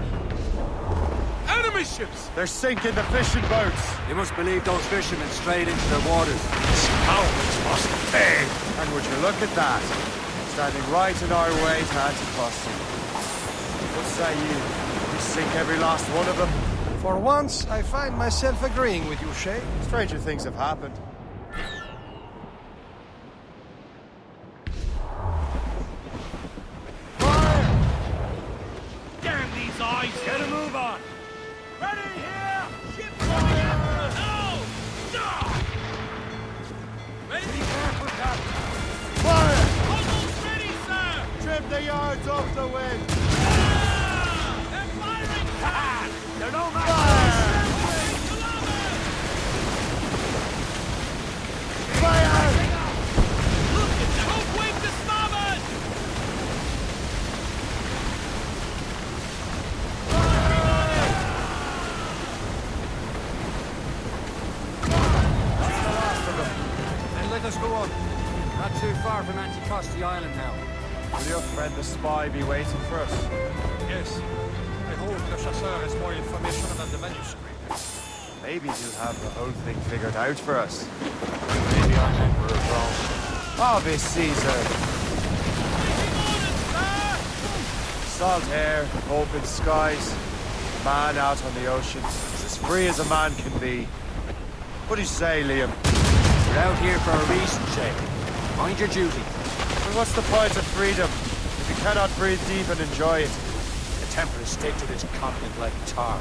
Enemy ships!
They're sinking the fishing boats.
You must believe those fishermen strayed into their waters.
Scoundrels must pay!
And would you look at that? Standing right in our way to Anticosti. What say you? We sink every last one of them?
For once, I find myself agreeing with you, Shay.
Stranger things have happened.
Damn these eyes! Get a move on! Ready here! Ship fire! No! Stop! Ready? Be careful, Captain!
Fire!
Almost ready, sir!
Trim the yards off the wind!
Ah! They're firing! Ha! They're no match!
Fire!
Look at the hope wing to starboard!
Then let us go on. Not too far from Anticosti Island now.
Will your friend the spy be waiting for us?
Yes. I hope the chasseur has more information than the manuscript.
Maybe he'll have the whole thing figured out for us.
Maybe I'm Emperor of Rome.
Ave Caesar! Salt air, open skies, man out on the ocean. He's as free as a man can be. What do you say, Liam?
We're out here for a reason, Shay. Mind your duty.
Well, what's the point of freedom if you cannot breathe deep and enjoy it?
The Templars stick to this continent like tar.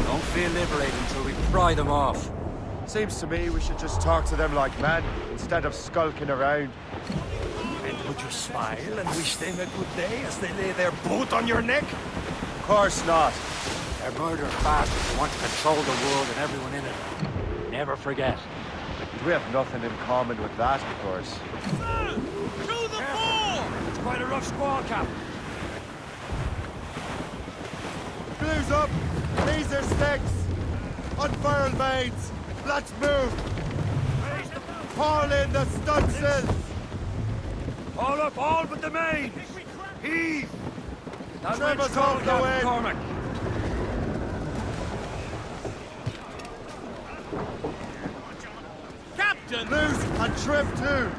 Don't feel liberated until we pry them off.
Seems to me we should just talk to them like men, instead of skulking around.
And would you smile and wish them a good day as they lay their boat on your neck?
Of course not.
They're murdering bastards who want to control the world and everyone in it. Never forget.
We have nothing in common with that, of course.
Sir! To the fore!
It's quite a rough squall, Captain.
Blues up! These are sticks! Unfurl mains! Let's move! Haul in the stunsails!
Haul up all but the main! Heave!
Trim us off the wind!
Cormac! Captain!
Loose and trim too!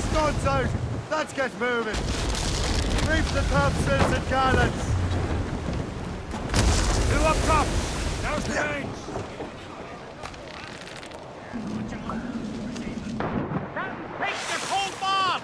Studs out! Let's get moving! Reef the topsails and gallants!
Two up top! Now's the mains! Take the cold bomb!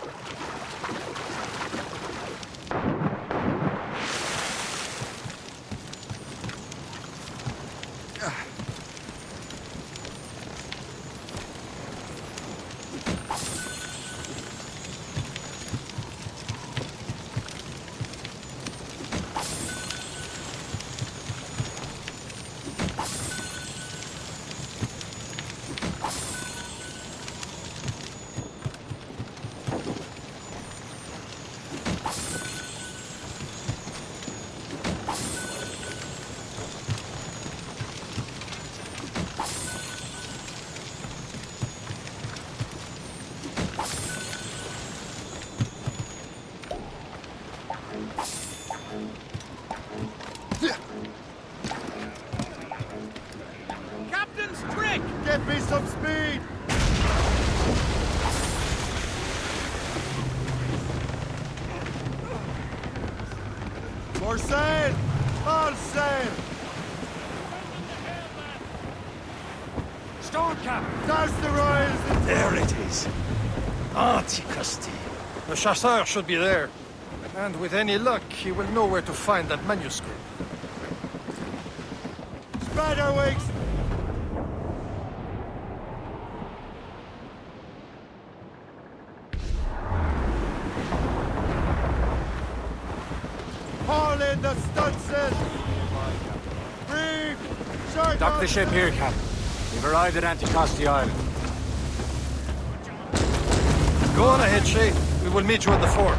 Captain's trick!
Get me some speed! More sail! All sail!
Stone, Captain!
Douse the royals and...
There it is. Anticosti. The chasseur should be there. And with any luck, he will know where to find that manuscript.
Spiderwigs! Haul in the stunsail! Reeve! Short
Dock the ship here, Captain. We've arrived at Anticosti Island.
Go on ahead, Shay. We will meet you at the fort.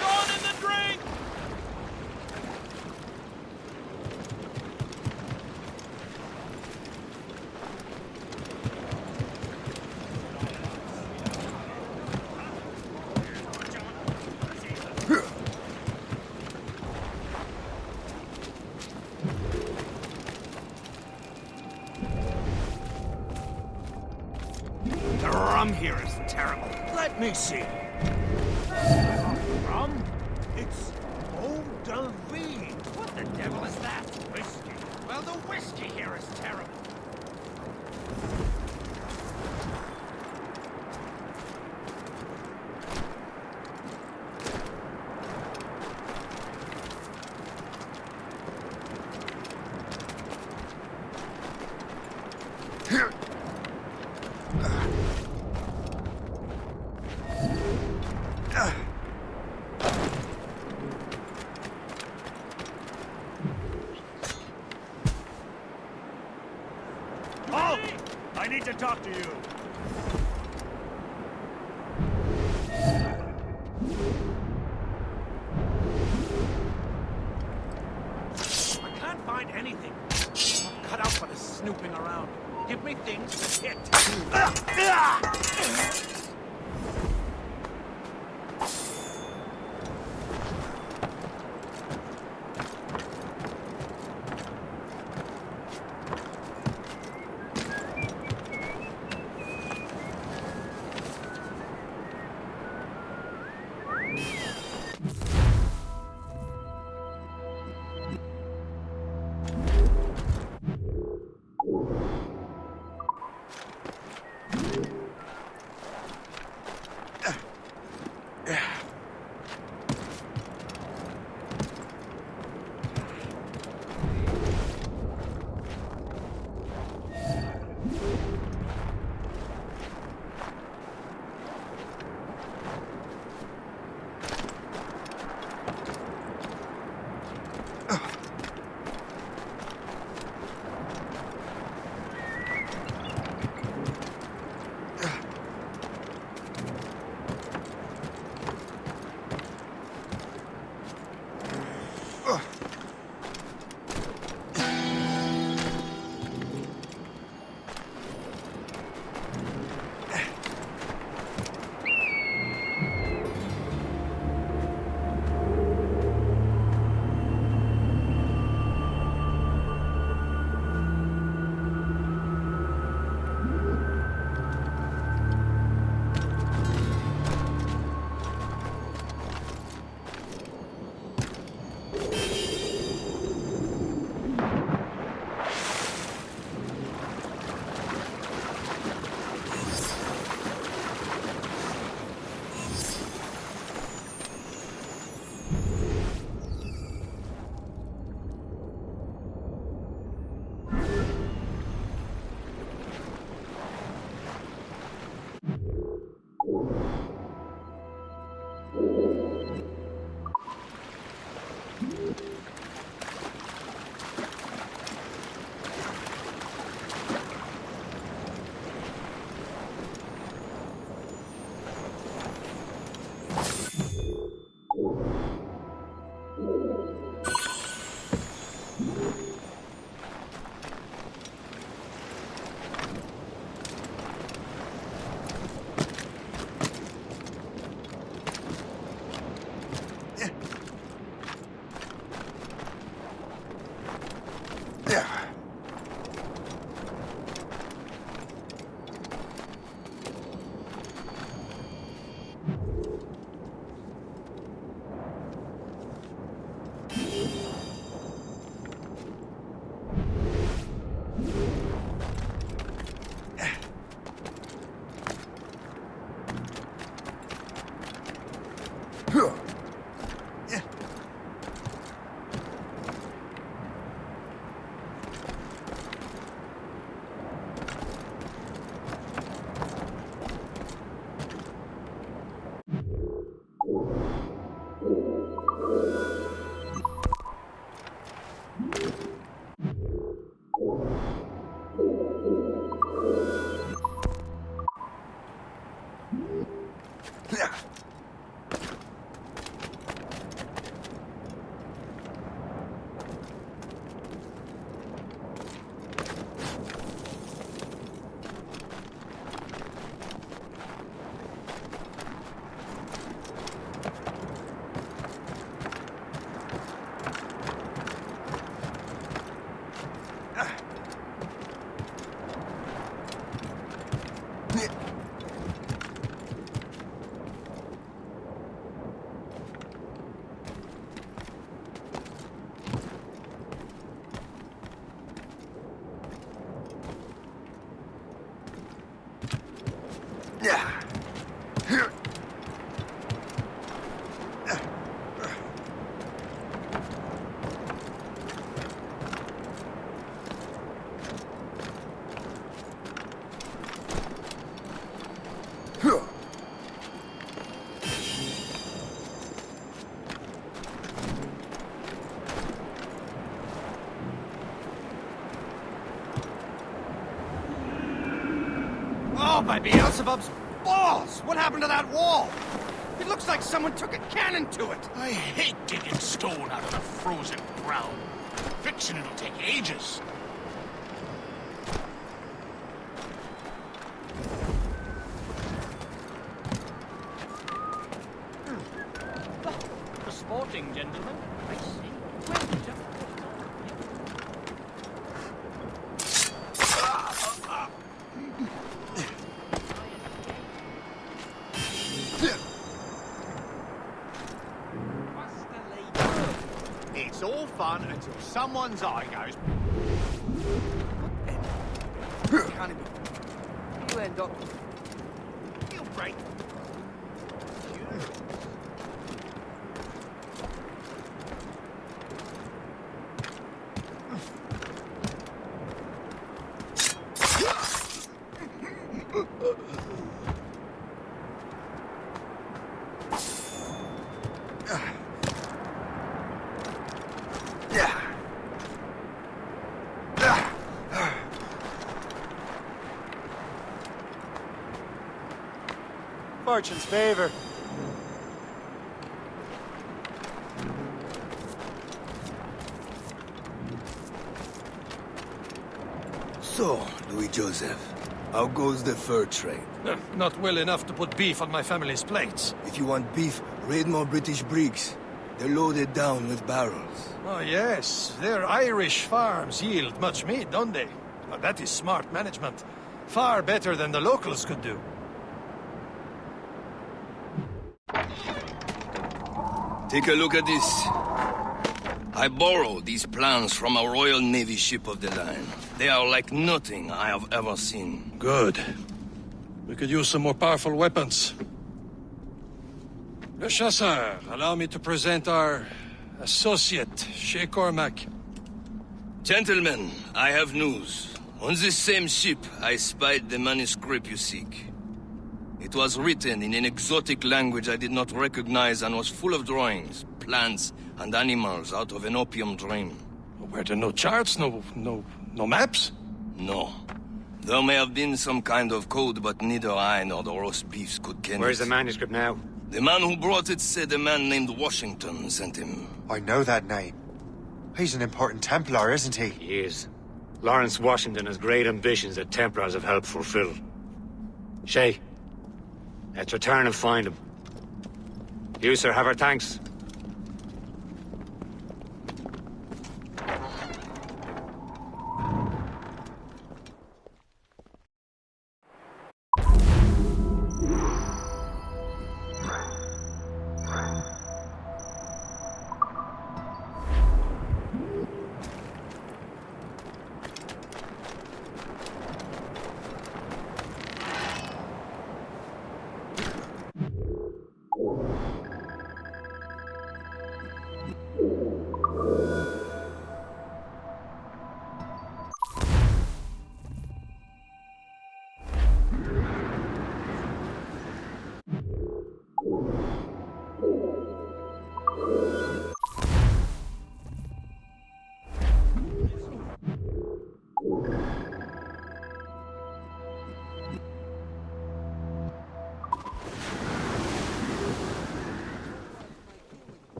Gone in the drink!
The rum here is terrible.
Let me see.
Rum? It's eau de vie.
What the devil is that?
Whiskey. Well, the whiskey here is terrible.
Halt! I need to talk to you.
I can't find anything. I'm cut out for this snooping around. Give me things to hit. Oh, by Beelzebub's balls! What happened to that wall? It looks like someone took a cannon to it.
I hate digging stone out of the frozen ground. Fixing it'll take ages.
The sporting gentleman. I see. Well,
it's all fun until someone's eye goes.
Can't it be? You end up.
You'll break.
Fortune's favor.
So, Louis Joseph, how goes the fur trade?
Not well enough to put beef on my family's plates.
If you want beef, raid more British brigs. They're loaded down with barrels.
Oh, yes. Their Irish farms yield much meat, don't they? Well, that is smart management. Far better than the locals could do.
Take a look at this. I borrowed these plans from a Royal Navy ship of the line. They are like nothing I have ever seen.
Good. We could use some more powerful weapons. Le Chasseur, allow me to present our associate, Shay Cormac.
Gentlemen, I have news. On this same ship, I spied the manuscript you seek. It was written in an exotic language I did not recognize and was full of drawings, plants, and animals out of an opium dream.
Were there no charts, no maps?
No. There may have been some kind of code, but neither I nor the roast beefs could ken
Where's
it.
the manuscript now?
The man who brought it said a man named Washington sent him.
I know that name. He's an important Templar, isn't he?
He is. Lawrence Washington has great ambitions that Templars have helped fulfill. Shay, let's return and find him. You, sir, have our thanks.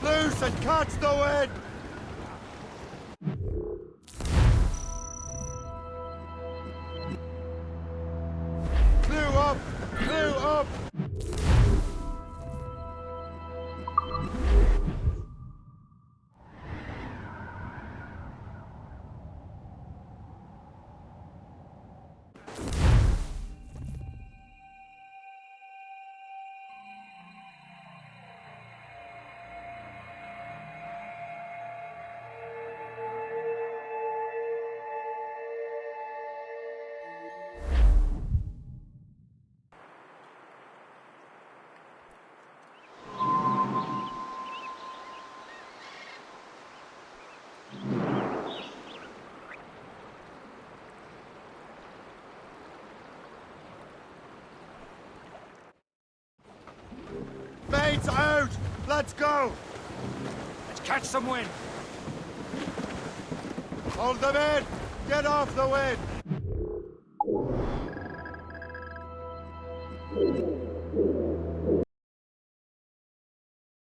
Loose and catch the wind! Clew up! Clew up! boats out! Let's go!
Let's catch some wind.
Hold them in! Get off the wind!